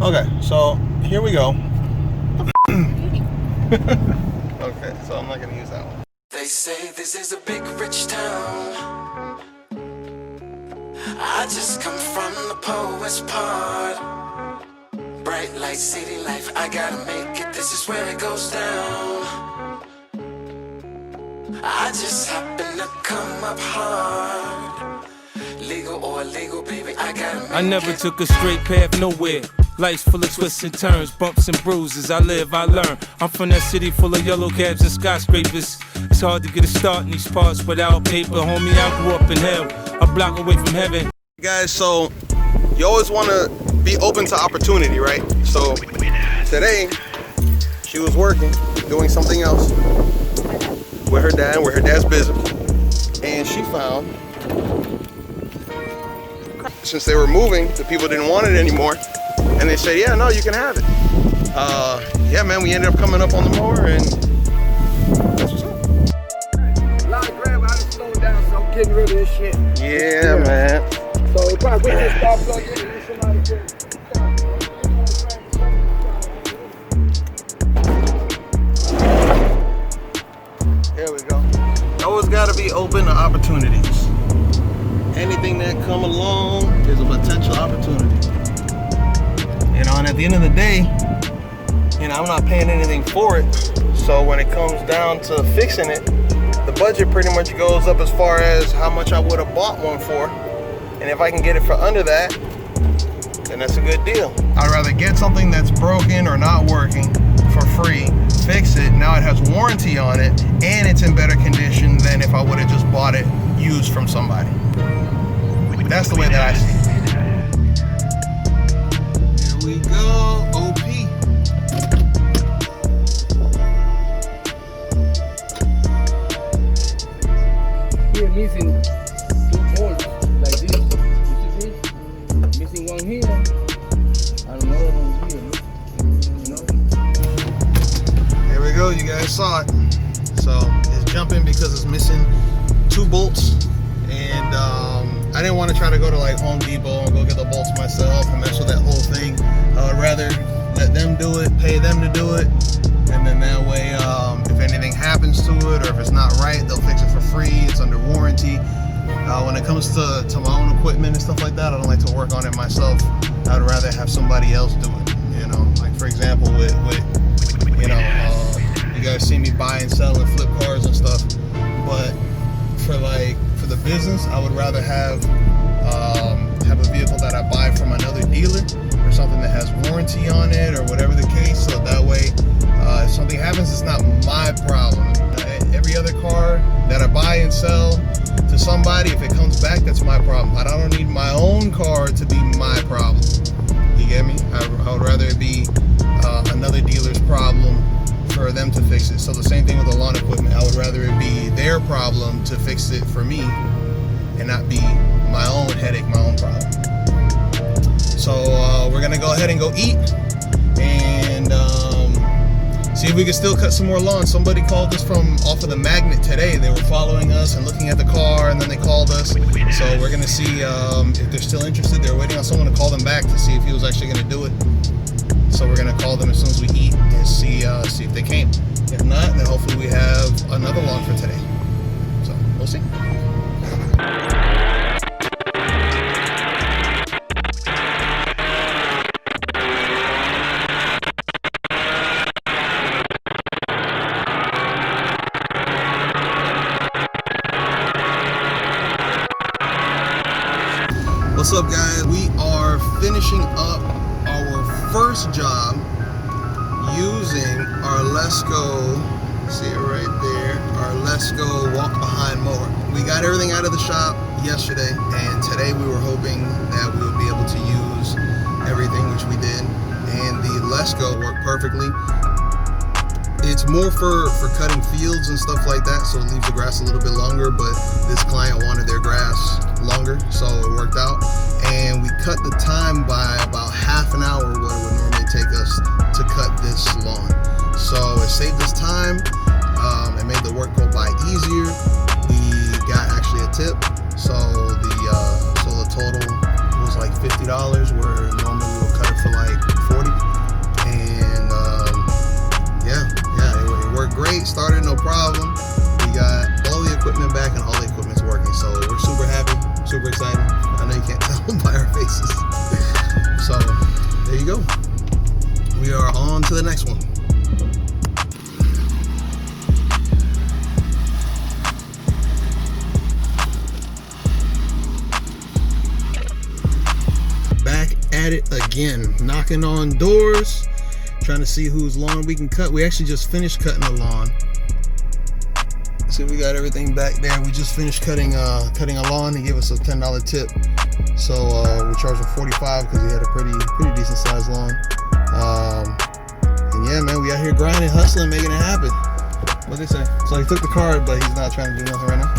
Okay, so here we go. Okay, so I'm not gonna use that one. They say this is a big rich town. I just come from the poet's part. Bright light, city life, I gotta make it, this is where it goes down. I just happen to come up hard. Legal or illegal, baby, I gotta make it. I never took a straight path nowhere. Life's full of twists and turns, bumps and bruises. I live, I learn. I'm from that city full of yellow cabs and skyscrapers. It's hard to get a start in these parts without paper. Homie, I grew up in hell, a block away from heaven. Guys, so you always want to be open to opportunity, right? So today, she was working, doing something else with her dad, where her dad's busy. And she found, since they were moving, the people didn't want it anymore. And they said, yeah, no, you can have it. Yeah, man, we ended up coming up on the mower, and that's what's up. A lot of grab, I just slowed down, so I'm getting rid of this shit. Yeah, man. So if I put this spark plug in, and somebody can. There we go. Always gotta be open to opportunities. Anything that come along is a potential opportunity. You know, and at the end of the day, you know, I'm not paying anything for it. So when it comes down to fixing it, the budget pretty much goes up as far as how much I would have bought one for. And if I can get it for under that, then that's a good deal. I'd rather get something that's broken or not working for free, fix it, now it has warranty on it, and it's in better condition than if I would have just bought it used from somebody. That's the way that I see it. Here we go, OP. Here missing 2 bolts like this. You see this? Missing one here. And another one here. You know? There we go, you guys saw it. So it's jumping because it's missing 2 bolts. And I didn't want to try to go to like Home Depot and go get the bolts myself and mess with that whole thing. I would rather let them do it, pay them to do it, and then that way if anything happens to it or if it's not right, they'll fix it for free. It's under warranty. When it comes to my own equipment and stuff like that, I don't like to work on it myself. I'd rather have somebody else do it. You know, like for example with you know, you guys see me buy and sell and flip cars and stuff, but for the business, I would rather have a vehicle that I buy from another dealer or something that has warranty on it or whatever the case, so that way if something happens, it's not my problem. Every other car that I buy and sell to somebody, if it comes back, that's my problem. But I don't need my own car to be my problem. You get me? I would rather it be another dealer's problem for them to fix it. So the same thing with the lawn equipment. I would rather it be their problem to fix it for me and not be my own headache, my own problem. So we're gonna go ahead and go eat and see if we can still cut some more lawn. Somebody called us from off of the Magnet today. They were following us and looking at the car, and then they called us. So we're gonna see if they're still interested. They're waiting on someone to call them back to see if he was actually gonna do it. So we're gonna call them as soon as we eat and see if they came. If not, then hopefully we have another lawn for today. So we'll see. What's up, guys? We are finishing up our first job using our Let's Go, see it right there, our Let's Go walk behind mower. We got everything out of the shop yesterday, and today we were hoping that we would be able to use everything, which we did, and the Let's Go worked perfectly. It's more for cutting fields and stuff like that, so it leaves the grass a little bit longer, but this client wanted their grass longer, so it worked out. And we cut the time by about half an hour what it would normally take us to cut this lawn. So it saved us time, it made the work go by easier. We got actually a tip, so the total was like $50, where normally we would cut it for like to the next one. Back at it again, knocking on doors, trying to see whose lawn we can cut. We actually just finished cutting the lawn. See, we got everything back there. We just finished cutting a lawn. He gave us a $10 tip, so we charged him $45 because he had a pretty decent sized lawn. And yeah, man, we out here grinding, hustling, making it happen. What they say? So he took the card, but he's not trying to do nothing right now.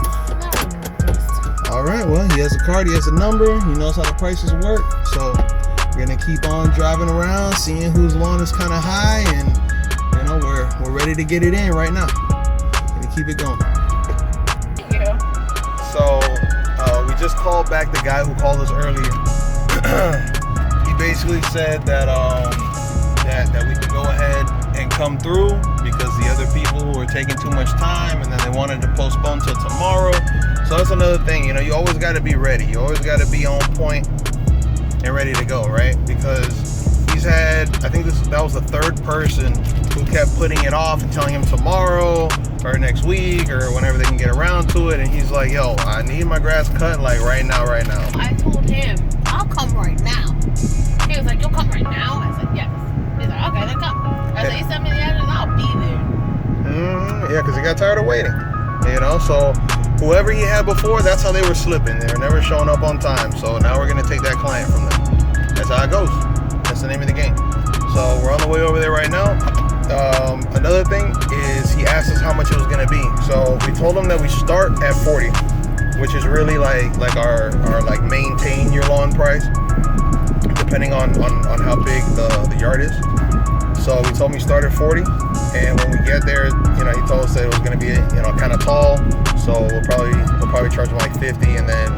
All right, well, he has a card, he has a number, he knows how the prices work. So we're gonna keep on driving around, seeing whose lawn is kind of high, and you know we're ready to get it in right now. Keep it going. Yeah. So we just called back the guy who called us earlier. He basically said that that we can go ahead and come through because the other people were taking too much time, and then they wanted to postpone till tomorrow. So that's another thing, you know, you always got to be ready. You always got to be on point and ready to go, right? Because he's had, I think that was the third person who kept putting it off and telling him tomorrow or next week or whenever they can get around to it, and he's like, yo, I need my grass cut like right now. I told him, I'll come right now. He was like, you'll come right now? I said, yes. He's like, okay, then come. I said, you send me the address, I'll be there. Yeah, because he got tired of waiting, you know. So whoever he had before, that's how they were slipping. They were never showing up on time. So now we're gonna take that client from them. That's how it goes. That's the name of the game. So we're on the way over there right now. Another thing is he asked us how much it was gonna be. So we told him that we start at 40, which is really like our like maintain your lawn price, depending on how big the yard is. So we told him we start at 40, and when we get there, you know, he told us that it was gonna be, you know, kind of tall. So we'll probably charge him like 50, and then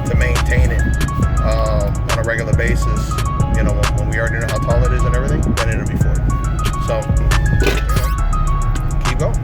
to maintain it on a regular basis, you know, when we already know how tall it is and everything, then it'll be 40. So, you know, keep going.